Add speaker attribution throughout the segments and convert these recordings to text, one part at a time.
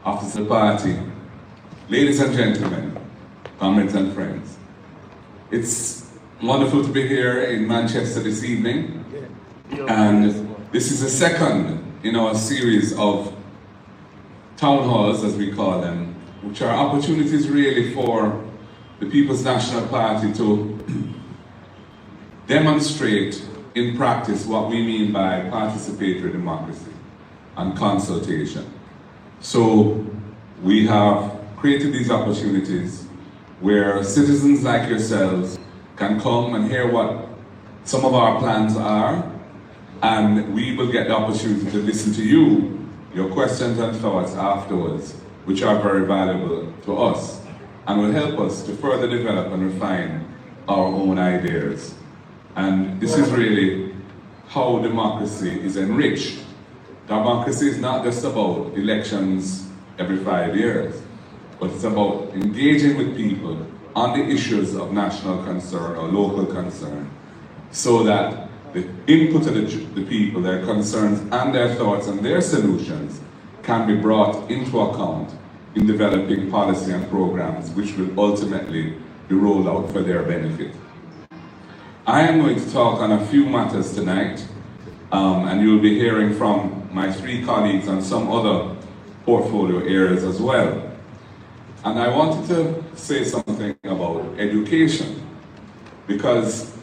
Speaker 1: of the party, ladies and gentlemen, comrades and friends, it's wonderful to be here in Manchester this evening, and this is the second in our series of town halls, as we call them, which are opportunities really for the People's National Party to demonstrate in practice what we mean by participatory democracy and consultation. So we have created these opportunities where citizens like yourselves can come and hear what some of our plans are, and we will get the opportunity to listen to you, your questions and thoughts afterwards, which are very valuable to us and will help us to further develop and refine our own ideas. And this is really how democracy is enriched. Democracy is not just about elections every 5 years, but it's about engaging with people on the issues of national concern or local concern, so that the input of the people, their concerns and their thoughts and their solutions can be brought into account in developing policy and programs which will ultimately be rolled out for their benefit. I am going to talk on a few matters tonight, and you'll be hearing from my three colleagues on some other portfolio areas as well. And I wanted to say something about education, because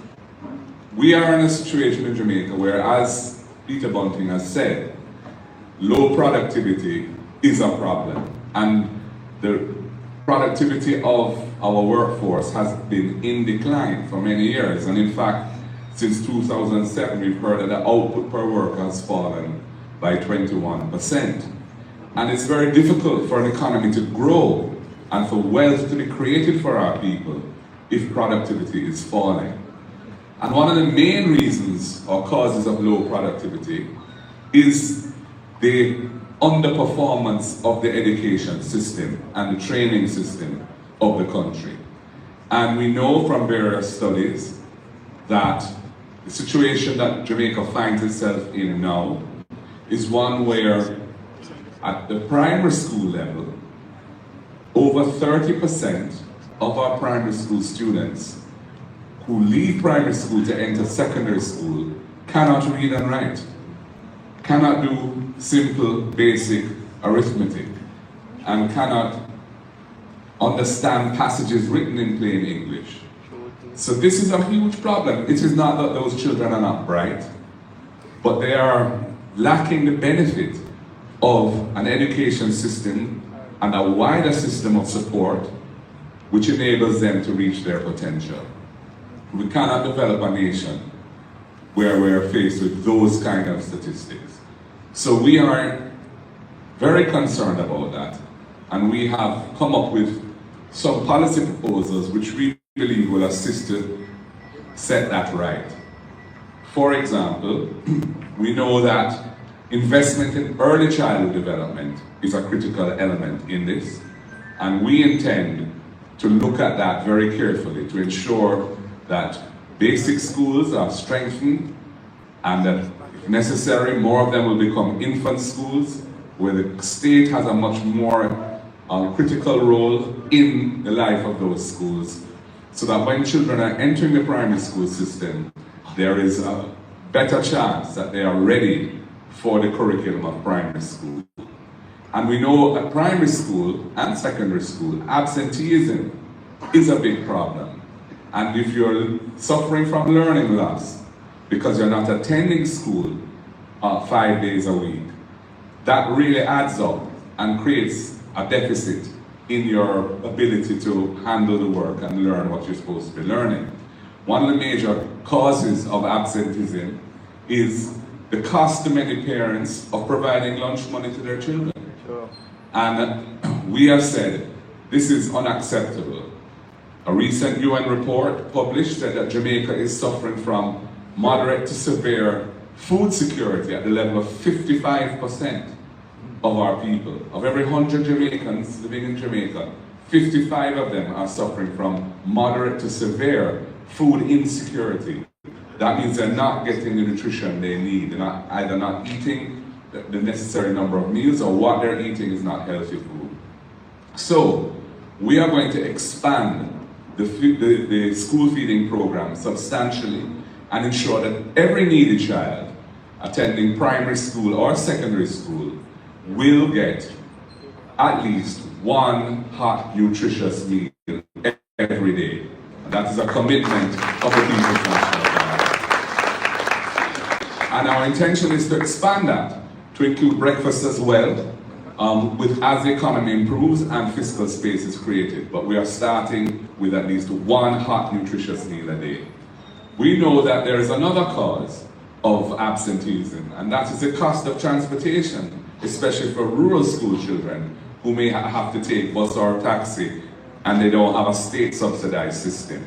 Speaker 1: we are in a situation in Jamaica where, as Peter Bunting has said, low productivity is a problem. And the productivity of our workforce has been in decline for many years. And in fact, since 2007, we've heard that the output per worker has fallen by 21%. And it's very difficult for an economy to grow and for wealth to be created for our people if productivity is falling. And one of the main reasons or causes of low productivity is the underperformance of the education system and the training system of the country. And we know from various studies that the situation that Jamaica finds itself in now is one where at the primary school level, over 30% of our primary school students who leave primary school to enter secondary school cannot read and write, cannot do simple, basic arithmetic, and cannot understand passages written in plain English. So this is a huge problem. It is not that those children are not bright, but they are lacking the benefit of an education system and a wider system of support which enables them to reach their potential. We cannot develop a nation where we're faced with those kind of statistics. So we are very concerned about that, and we have come up with some policy proposals which we believe will assist to set that right. For example, we know that investment in early childhood development is a critical element in this, and we intend to look at that very carefully to ensure that basic schools are strengthened and that, if necessary, more of them will become infant schools, where the state has a much more critical role in the life of those schools, so that when children are entering the primary school system, there is a better chance that they are ready for the curriculum of primary school. And we know at primary school and secondary school, absenteeism is a big problem. And if you're suffering from learning loss because you're not attending school 5 days a week, that really adds up and creates a deficit in your ability to handle the work and learn what you're supposed to be learning. One of the major causes of absenteeism is the cost to many parents of providing lunch money to their children. Sure. And we have said this is unacceptable. A recent UN report published said that Jamaica is suffering from moderate to severe food security at the level of 55% of our people. Of every 100 Jamaicans living in Jamaica, 55 of them are suffering from moderate to severe food insecurity. That means they're not getting the nutrition they need. They're either not eating the necessary number of meals, or what they're eating is not healthy food. So we are going to expand the school feeding program substantially and ensure that every needy child attending primary school or secondary school will get at least one hot, nutritious meal every day. And that is a commitment of the People's National Guard. And our intention is to expand that to include breakfast as well, as the economy improves and fiscal space is created. But we are starting with at least one hot, nutritious meal a day. We know that there is another cause of absenteeism, and that is the cost of transportation, especially for rural school children who may have to take bus or taxi and they don't have a state subsidized system.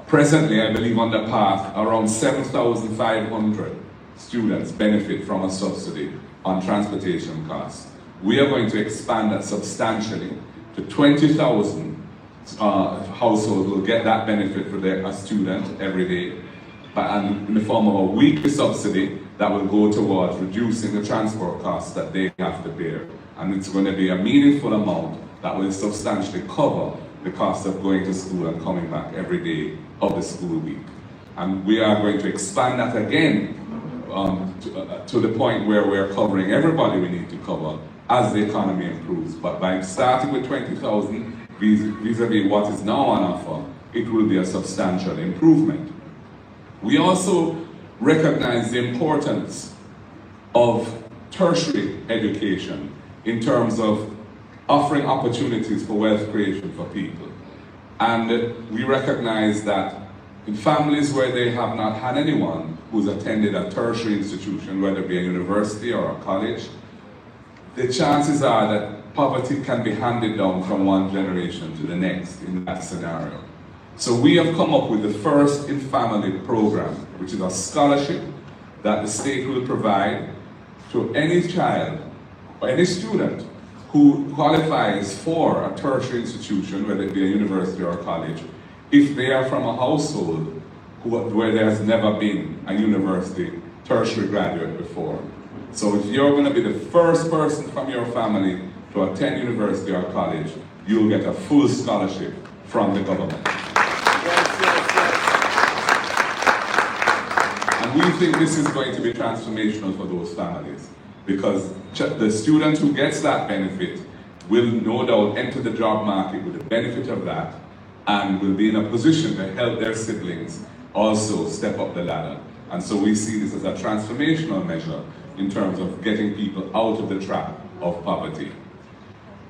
Speaker 1: Presently, I believe on the path, around 7,500 students benefit from a subsidy on transportation costs. We are going to expand that substantially to 20,000 households will get that benefit for a student every day, and in the form of a weekly subsidy that will go towards reducing the transport costs that they have to bear. And it's going to be a meaningful amount that will substantially cover the cost of going to school and coming back every day of the school week. And we are going to expand that again to the point where we're covering everybody we need to cover as the economy improves. But by starting with 20,000 vis-a-vis what is now on offer, it will be a substantial improvement. We also recognize the importance of tertiary education in terms of offering opportunities for wealth creation for people. And we recognize that in families where they have not had anyone who's attended a tertiary institution, whether it be a university or a college, the chances are that poverty can be handed down from one generation to the next in that scenario. So we have come up with the First in Family program, which is a scholarship that the state will provide to any child or any student who qualifies for a tertiary institution, whether it be a university or a college, if they are from a household where there has never been a university tertiary graduate before. So if you're going to be the first person from your family to attend university or college, you'll get a full scholarship from the government. And we think this is going to be transformational for those families, because the student who gets that benefit will no doubt enter the job market with the benefit of that and will be in a position to help their siblings also step up the ladder. And so we see this as a transformational measure in terms of getting people out of the trap of poverty.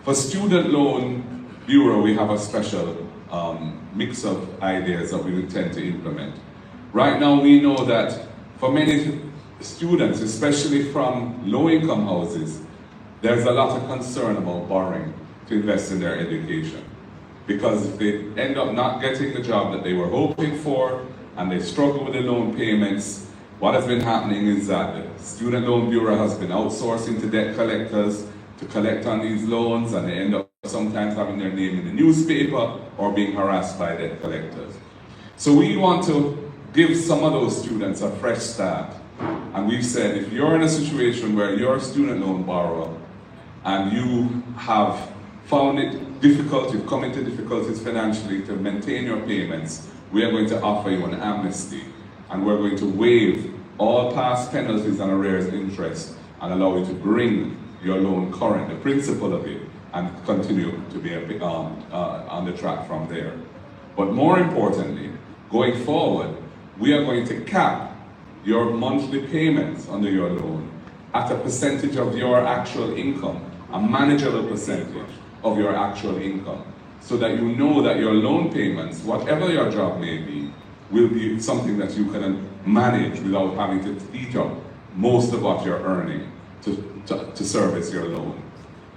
Speaker 1: For Student Loan Bureau, we have a special mix of ideas that we intend to implement. Right now we know that for many students, especially from low-income houses, there's a lot of concern about borrowing to invest in their education. Because if they end up not getting the job that they were hoping for, and they struggle with the loan payments, what has been happening is that the Student Loan Bureau has been outsourcing to debt collectors to collect on these loans, and they end up sometimes having their name in the newspaper or being harassed by debt collectors. So we want to give some of those students a fresh start. And we've said, if you're in a situation where you're a student loan borrower and you have found it difficult, you've come into difficulties financially to maintain your payments, we are going to offer you an amnesty, and we're going to waive all past penalties and arrears interest and allow you to bring your loan current, the principal of it, and continue to be on the track from there. But more importantly, going forward, we are going to cap your monthly payments under your loan at a percentage of your actual income, a manageable percentage of your actual income, so that you know that your loan payments, whatever your job may be, will be something that you can manage without having to eat up most of what you're earning to service your loan.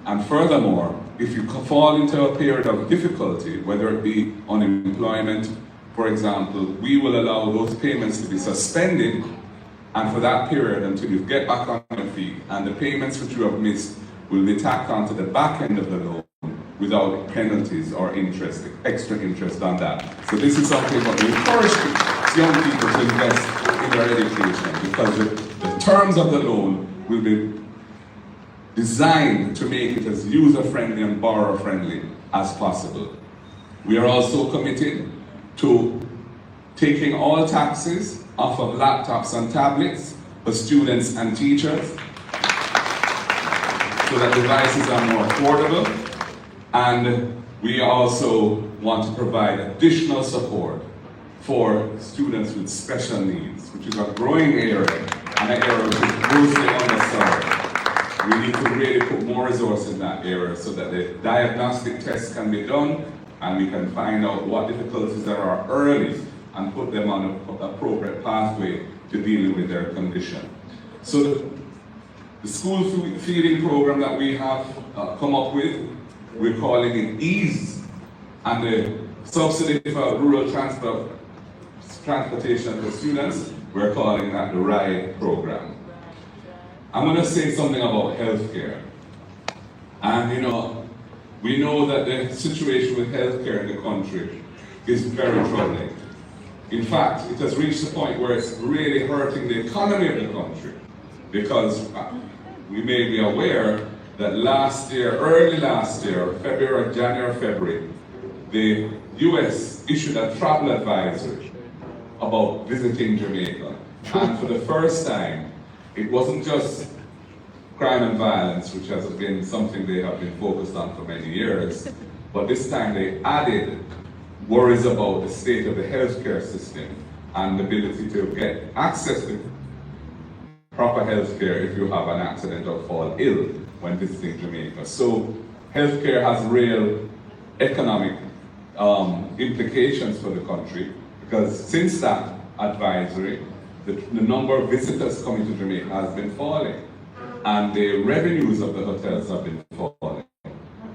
Speaker 1: And furthermore, if you fall into a period of difficulty, whether it be unemployment, for example, we will allow those payments to be suspended, and for that period until you get back on your feet, and the payments which you have missed will be tacked onto the back end of the loan without penalties or interest, extra interest on that. So this is something that we encourage young people to invest in their education, because the terms of the loan will be designed to make it as user-friendly and borrower-friendly as possible. We are also committed to taking all taxes off of laptops and tablets for students and teachers so that devices are more affordable. And we also want to provide additional support for students with special needs, which is a growing area and an area which is grossly underserved. We need to really put more resources in that area so that the diagnostic tests can be done and we can find out what difficulties there are early and put them on an appropriate pathway to dealing with their condition. So the school feeding program that we have come up with, we're calling it EASE, and the subsidy for rural transportation for students, we're calling that the RIDE program. I'm going to say something about healthcare. And we know that the situation with healthcare in the country is very troubling. In fact, it has reached a point where it's really hurting the economy of the country, because we may be aware that early last year, January, February, the US issued a travel advisory about visiting Jamaica. And for the first time, it wasn't just crime and violence, which has been something they have been focused on for many years, but this time they added worries about the state of the healthcare system and the ability to get access to proper healthcare if you have an accident or fall ill when visiting Jamaica. So healthcare has real economic implications for the country, because since that advisory, the number of visitors coming to Jamaica has been falling, and the revenues of the hotels have been falling.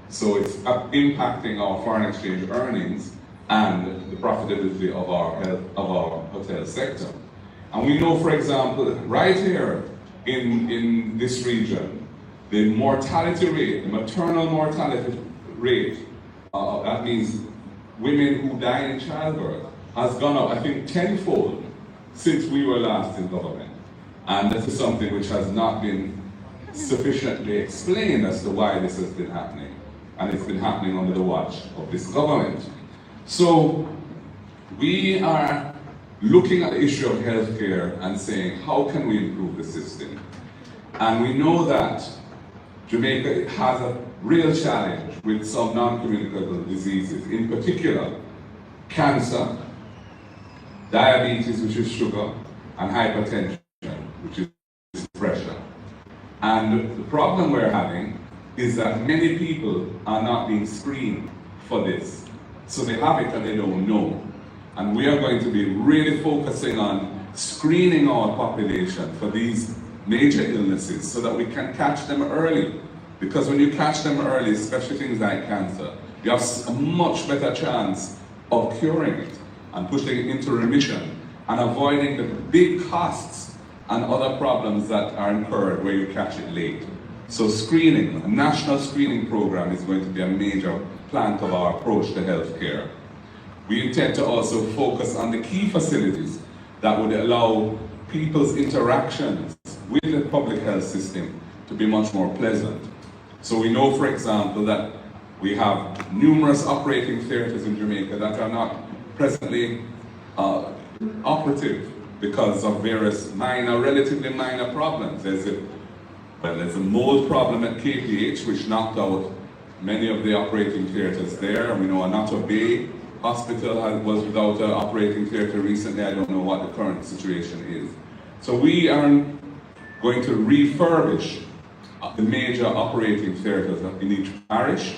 Speaker 1: So it's impacting our foreign exchange earnings and the profitability of our hotel sector. And we know, for example, right here in this region, the mortality rate, the maternal mortality rate, that means women who die in childbirth, has gone up, I think, tenfold since we were last in government. And this is something which has not been sufficiently explained as to why this has been happening. And it's been happening under the watch of this government. So we are looking at the issue of healthcare and saying, how can we improve the system? And we know that Jamaica has a real challenge with some non-communicable diseases, in particular cancer, diabetes, which is sugar, and hypertension, which is pressure. And the problem we're having is that many people are not being screened for this. So they have it and they don't know. And we are going to be really focusing on screening our population for these major illnesses so that we can catch them early. Because when you catch them early, especially things like cancer, you have a much better chance of curing it and pushing it into remission and avoiding the big costs and other problems that are incurred where you catch it late. So screening, a national screening program is going to be a major plank of our approach to healthcare. We intend to also focus on the key facilities that would allow people's interactions with the public health system to be much more pleasant. So we know, for example, that we have numerous operating theaters in Jamaica that are not presently operative because of various relatively minor problems. There's a mold problem at KPH, which knocked out many of the operating theaters there. We know Anato Bay Hospital was without an operating theater recently. I don't know what the current situation is. So we are going to refurbish the major operating theaters in each parish,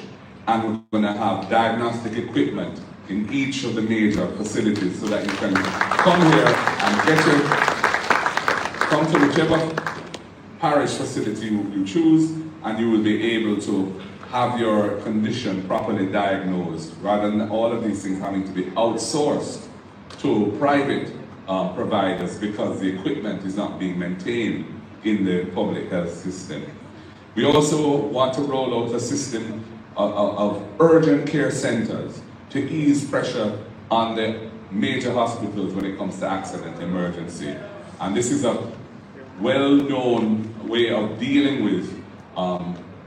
Speaker 1: and we're going to have diagnostic equipment in each of the major facilities so that you can come here and come to whichever parish facility you choose, and you will be able to have your condition properly diagnosed, rather than all of these things having to be outsourced to private providers because the equipment is not being maintained in the public health system. We also want to roll out a system of urgent care centers to ease pressure on the major hospitals when it comes to accident emergency. And this is a well-known way of dealing with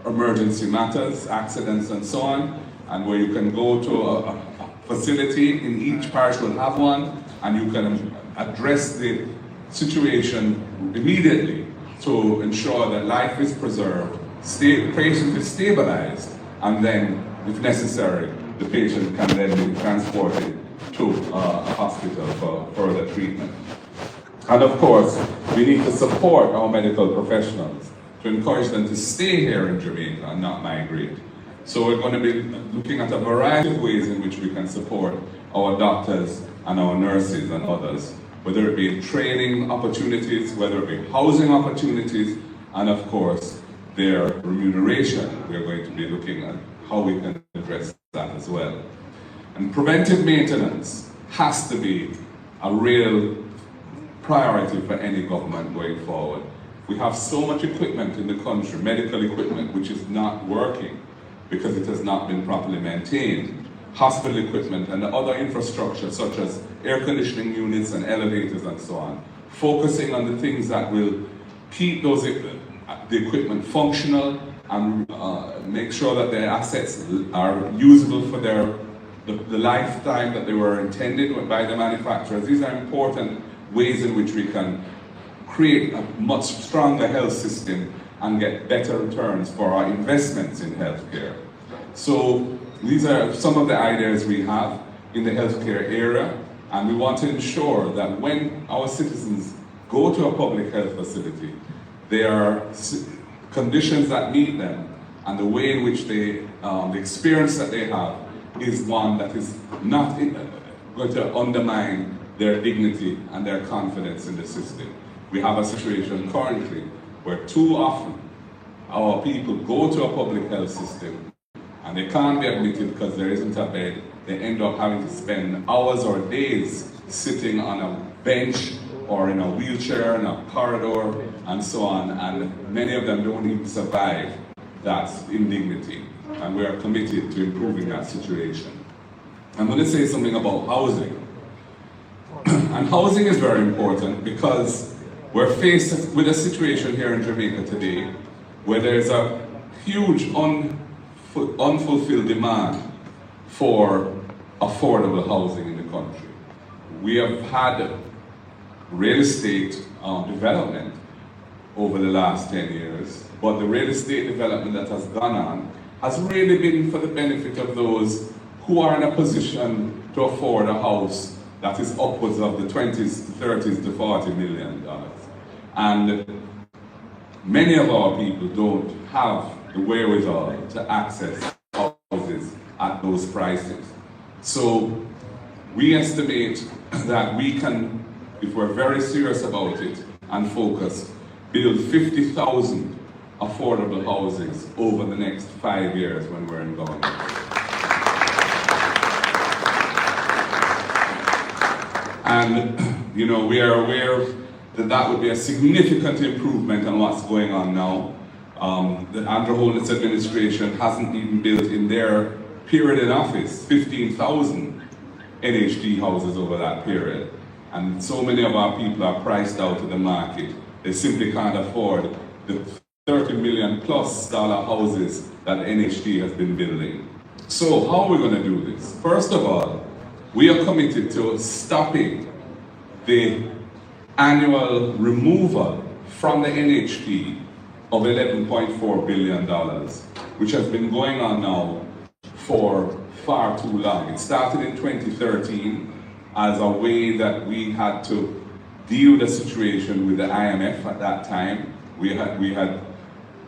Speaker 1: emergency matters, accidents and so on, and where you can go to a facility, in each parish will have one, and you can address the situation immediately to ensure that life is preserved, the patient is stabilized, and then, if necessary, the patient can then be transported to a hospital for further treatment. And of course, we need to support our medical professionals to encourage them to stay here in Jamaica and not migrate. So we're going to be looking at a variety of ways in which we can support our doctors and our nurses and others, whether it be training opportunities, whether it be housing opportunities, and of course, their remuneration. We're going to be looking at how we can address that as well. And preventive maintenance has to be a real priority for any government going forward. We have so much equipment in the country, medical equipment, which is not working because it has not been properly maintained. Hospital equipment and the other infrastructure such as air conditioning units and elevators and so on. Focusing on the things that will keep the equipment functional and make sure that their assets are usable for the lifetime that they were intended by the manufacturers. These are important ways in which we can create a much stronger health system and get better returns for our investments in healthcare. So these are some of the ideas we have in the healthcare area, and we want to ensure that when our citizens go to a public health facility, there are conditions that meet them, and the way in which they, the experience that they have is one that is not going to undermine their dignity and their confidence in the system. We have a situation currently where too often our people go to a public health system and they can't be admitted because there isn't a bed. They end up having to spend hours or days sitting on a bench or in a wheelchair in a corridor and so on, and many of them don't even survive that indignity, and we are committed to improving that situation. I'm going to say something about housing. And housing is very important because we're faced with a situation here in Jamaica today where there's a huge unfulfilled demand for affordable housing in the country. We have had real estate development over the last 10 years, but the real estate development that has gone on has really been for the benefit of those who are in a position to afford a house that is upwards of the 20s to 30s to $40 million. And many of our people don't have the wherewithal to access houses at those prices. So we estimate that we can, if we're very serious about it and focus, build 50,000 affordable houses over the next 5 years when we're in government. And, you know, we are aware that that would be a significant improvement on what's going on now. The Andrew Holness administration hasn't even built in their period in office 15,000 NHD houses over that period. And so many of our people are priced out of the market. They simply can't afford the $30 million plus houses that NHD has been building. So how are we going to do this? First of all, we are committed to stopping the annual removal from the NHD of $11.4 billion, which has been going on now for far too long. It started in 2013 as a way that we had to deal with the situation with the IMF at that time. We had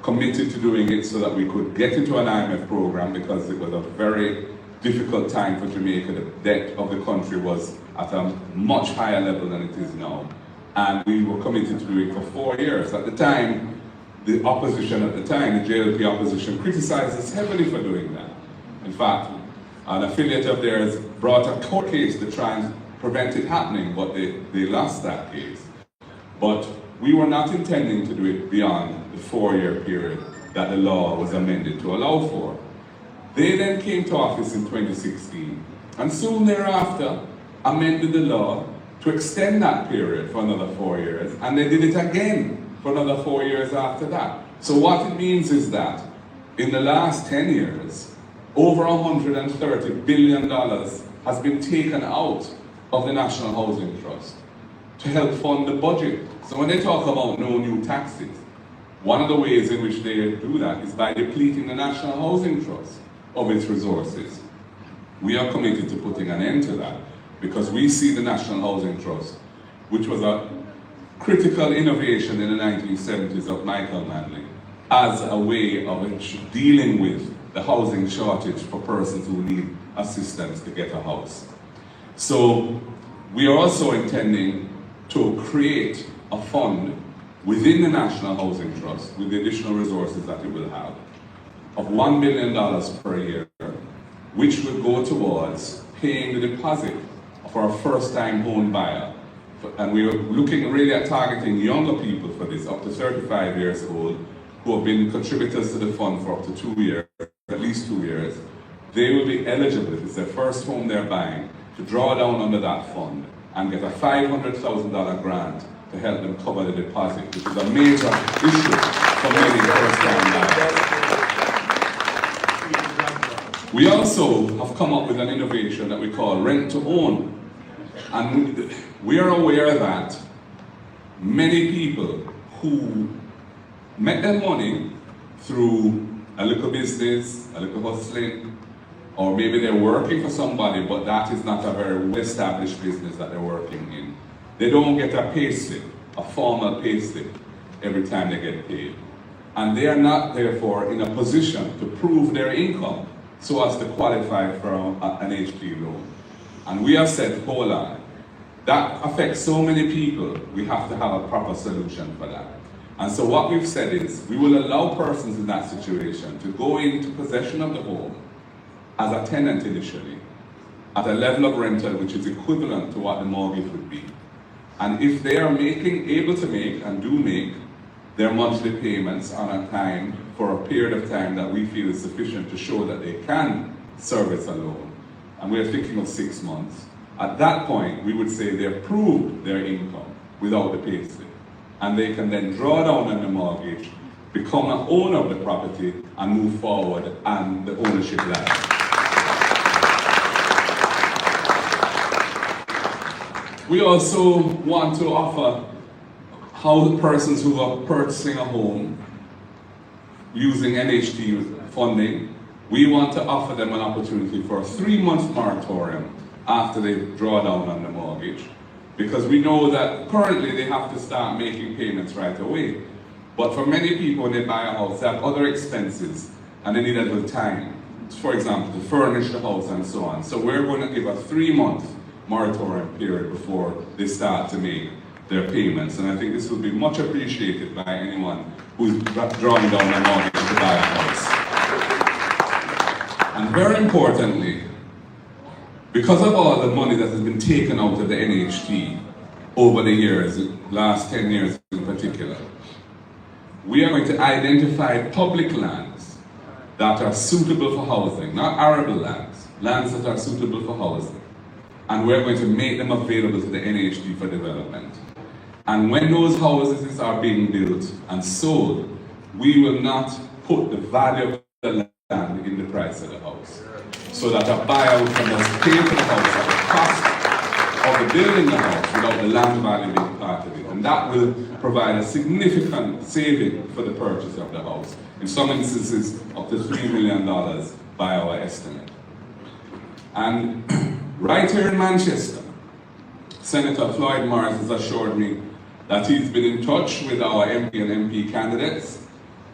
Speaker 1: committed to doing it so that we could get into an IMF program because it was a very difficult time for Jamaica. The debt of the country was at a much higher level than it is now. And we were committed to do it for 4 years. At the time, the opposition at the time, the JLP opposition, criticized us heavily for doing that. In fact, an affiliate of theirs brought a court case to try and prevent it happening, but they lost that case. But we were not intending to do it beyond the 4-year period that the law was amended to allow for. They then came to office in 2016, and soon thereafter amended the law to extend that period for another 4 years, and they did it again for another 4 years after that. So what it means is that in the last 10 years, over $130 billion has been taken out of the National Housing Trust to help fund the budget. So when they talk about no new taxes, one of the ways in which they do that is by depleting the National Housing Trust of its resources. We are committed to putting an end to that because we see the National Housing Trust, which was a critical innovation in the 1970s of Michael Manley, as a way of dealing with the housing shortage for persons who need assistance to get a house. So we are also intending to create a fund within the National Housing Trust with the additional resources that it will have of $1 million per year, which will go towards paying the deposit for a first-time home buyer. And we are looking really at targeting younger people for this, up to 35 years old, who have been contributors to the fund for up to 2 years, at least 2 years. They will be eligible, if it's their first home they're buying, to draw down under that fund and get a $500,000 grant to help them cover the deposit, which is a major issue for many first-time buyers. We also have come up with an innovation that we call rent to own. And we are aware that many people who make their money through a little business, a little hustling, or maybe they're working for somebody, but that is not a very well-established business that they're working in. They don't get a pay slip, a formal pay slip, every time they get paid. And they are not, therefore, in a position to prove their income so as to qualify for an HP loan. And we have said, hold on, that affects so many people, we have to have a proper solution for that. And so what we've said is, we will allow persons in that situation to go into possession of the home as a tenant initially, at a level of rental which is equivalent to what the mortgage would be. And if they are able to make, and do make, their monthly payments on a time, for a period of time that we feel is sufficient to show that they can service a loan, and we're thinking of 6 months, at that point we would say they've proved their income without the pay slip. And they can then draw down on the mortgage, become an owner of the property, and move forward and the ownership ladder. We also want to offer how persons who are purchasing a home using NHT funding, we want to offer them an opportunity for a 3-month moratorium after they draw down on the mortgage. Because we know that currently they have to start making payments right away. But for many people, when they buy a house, they have other expenses and they need a little time, for example, to furnish the house and so on. So we're going to give a 3-month moratorium period before they start to make their payments. And I think this will be much appreciated by anyone who's drawing down a mortgage to buy a house. And very importantly, because of all the money that has been taken out of the NHT over the years, last 10 years in particular, we are going to identify public lands that are suitable for housing, not arable lands, lands that are suitable for housing. And we're going to make them available to the NHT for development. And when those houses are being built and sold, we will not put the value of the land in the price of the house, so that a buyer can just pay for the house at the cost of the building the house without the land value being part of it. And that will provide a significant saving for the purchase of the house. In some instances, up to $3 million by our estimate. And right here in Manchester, Senator Floyd Morris has assured me that he's been in touch with our MP and MP candidates,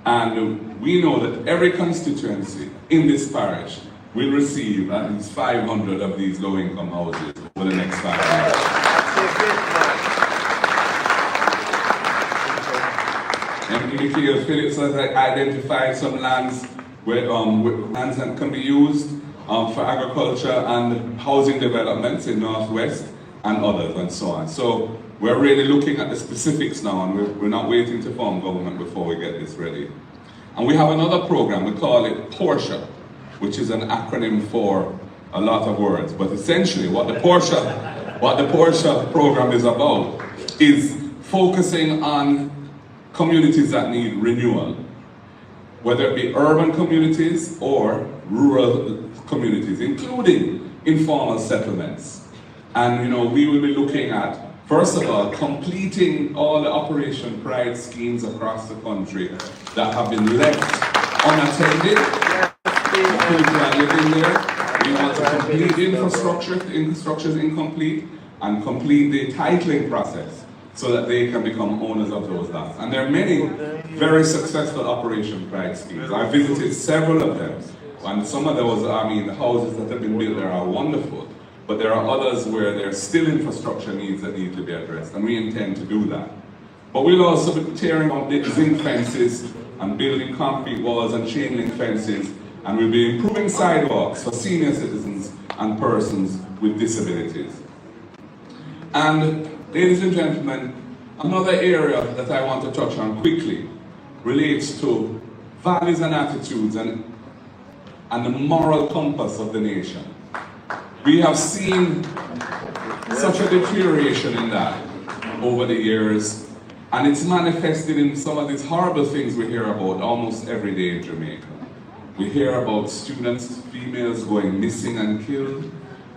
Speaker 1: and we know that every constituency in this parish will receive at least 500 of these low-income houses over the next 5 years. MP Michael Phillips has identified some lands where lands that can be used for agriculture and housing developments in Northwest and others and so on. So we're really looking at the specifics now, and we're not waiting to form government before we get this ready. And we have another program, we call it Porsche, which is an acronym for a lot of words. But essentially what the Porsche program is about is focusing on communities that need renewal, whether it be urban communities or rural communities, including informal settlements. And we will be looking at, first of all, completing all the Operation Pride schemes across the country that have been left unattended. People are living there. We want to complete the infrastructure is incomplete, and complete the titling process so that they can become owners of those lots. And there are many very successful Operation Pride schemes. I visited several of them, and some of those, the houses that have been built there are wonderful, but there are others where there are still infrastructure needs that need to be addressed, and we intend to do that. But we'll also be tearing down zinc fences and building concrete walls and chain link fences, and we'll be improving sidewalks for senior citizens and persons with disabilities. And ladies and gentlemen, another area that I want to touch on quickly relates to values and attitudes and the moral compass of the nation. We have seen such a deterioration in that over the years, and it's manifested in some of these horrible things we hear about almost every day in Jamaica. We hear about students, females going missing and killed.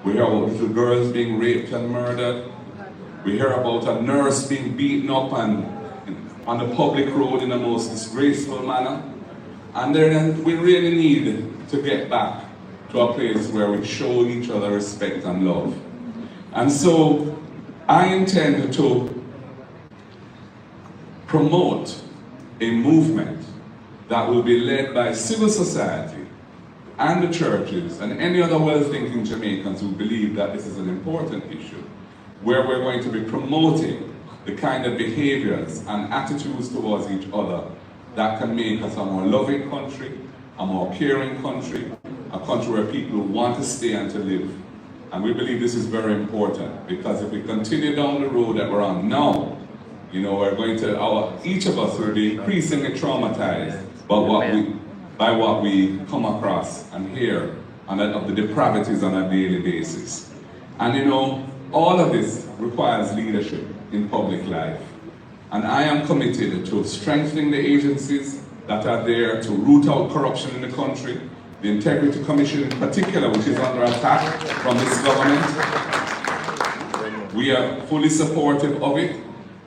Speaker 1: We hear about little girls being raped and murdered. We hear about a nurse being beaten up on the public road in the most disgraceful manner. And then we really need to get back to a place where we show each other respect and love. And so I intend to promote a movement that will be led by civil society and the churches and any other well-thinking Jamaicans who believe that this is an important issue, where we're going to be promoting the kind of behaviors and attitudes towards each other that can make us a more loving country, a more caring country, a country where people want to stay and to live. And we believe this is very important, because if we continue down the road that we're on now, we're going to, each of us will be increasingly traumatized by what we come across and hear of the depravities on a daily basis. And all of this requires leadership in public life. And I am committed to strengthening the agencies that are there to root out corruption in the country, the Integrity Commission in particular, which is under attack from this government. We are fully supportive of it.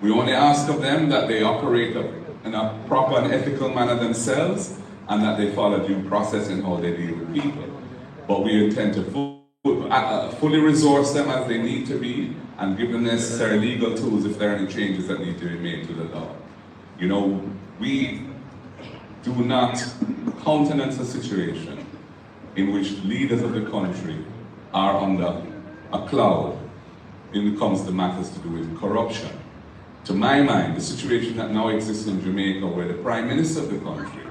Speaker 1: We only ask of them that they operate in a proper and ethical manner themselves, and that they follow due process in how they deal with people. But we intend to fully resource them as they need to be, and give them necessary legal tools if there are any changes that need to be made to the law. We do not countenance a situation in which leaders of the country are under a cloud when it comes to matters to do with corruption. To my mind, the situation that now exists in Jamaica, where the Prime Minister of the country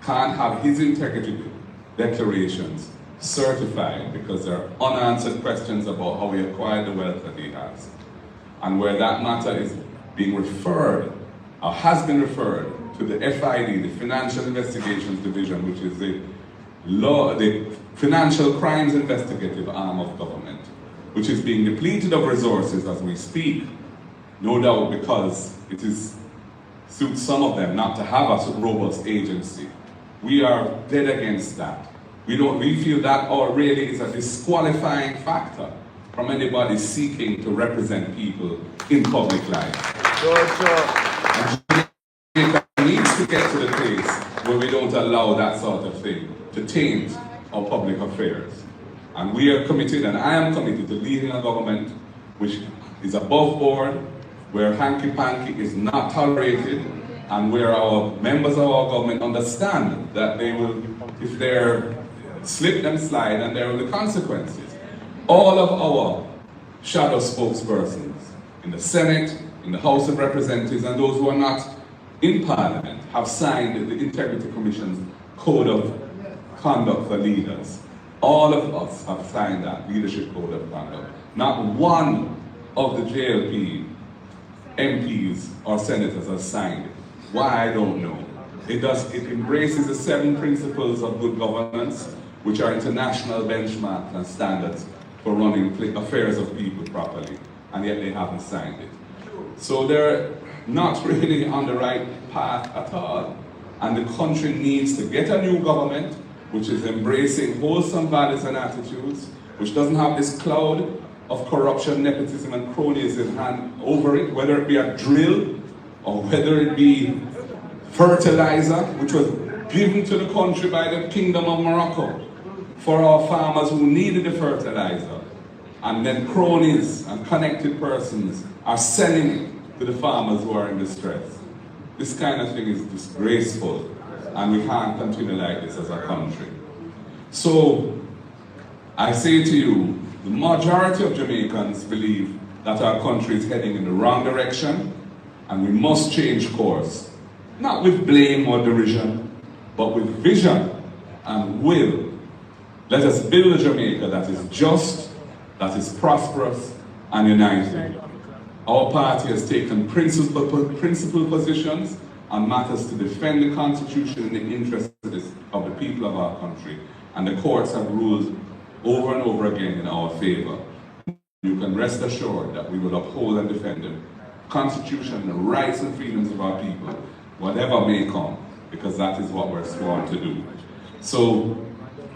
Speaker 1: can't have his integrity declarations certified because there are unanswered questions about how he acquired the wealth that he has, and where that matter is being referred, or has been referred, to the FID, the Financial Investigations Division, which is the financial crimes investigative arm of government, which is being depleted of resources as we speak, no doubt because it suits some of them not to have a robust agency. We are dead against that. We feel that really is a disqualifying factor from anybody seeking to represent people in public life. And Jamaica needs to get to the place where we don't allow that sort of thing to taint our public affairs. And we are committed, and I am committed, to leading a government which is above board, where hanky-panky is not tolerated, and where our members of our government understand that they will, if they're slip and slide, and there will be consequences. All of our shadow spokespersons in the Senate, in the House of Representatives, and those who are not in Parliament have signed the Integrity Commission's Code of Conduct for Leaders. All of us have signed that Leadership Code of Conduct. Not one of the JLP MPs or senators has signed it. Why, I don't know. It embraces the 7 principles of good governance, which are international benchmarks and standards for running affairs of people properly, and yet they haven't signed it. So they're not really on the right path at all. And the country needs to get a new government, which is embracing wholesome values and attitudes, which doesn't have this cloud of corruption, nepotism, and cronyism hand over it, whether it be a drill or whether it be fertilizer, which was given to the country by the Kingdom of Morocco for our farmers who needed the fertilizer. And then cronies and connected persons are selling it to the farmers who are in distress. This kind of thing is disgraceful, and we can't continue like this as a country. So, I say to you, the majority of Jamaicans believe that our country is heading in the wrong direction, and we must change course. Not with blame or derision, but with vision and will. Let us build a Jamaica that is just, that is prosperous, and united. Our party has taken principled positions on matters to defend the Constitution in the interests of the people of our country, and the courts have ruled over and over again in our favor. You can rest assured that we will uphold and defend the Constitution, the rights and freedoms of our people, whatever may come, because that is what we're sworn to do. So,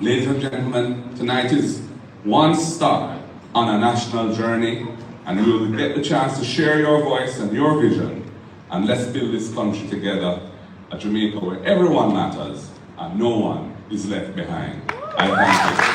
Speaker 1: ladies and gentlemen, tonight is one stop on a national journey, and we will get the chance to share your voice and your vision, and let's build this country together, a Jamaica where everyone matters and no one is left behind. I thank you.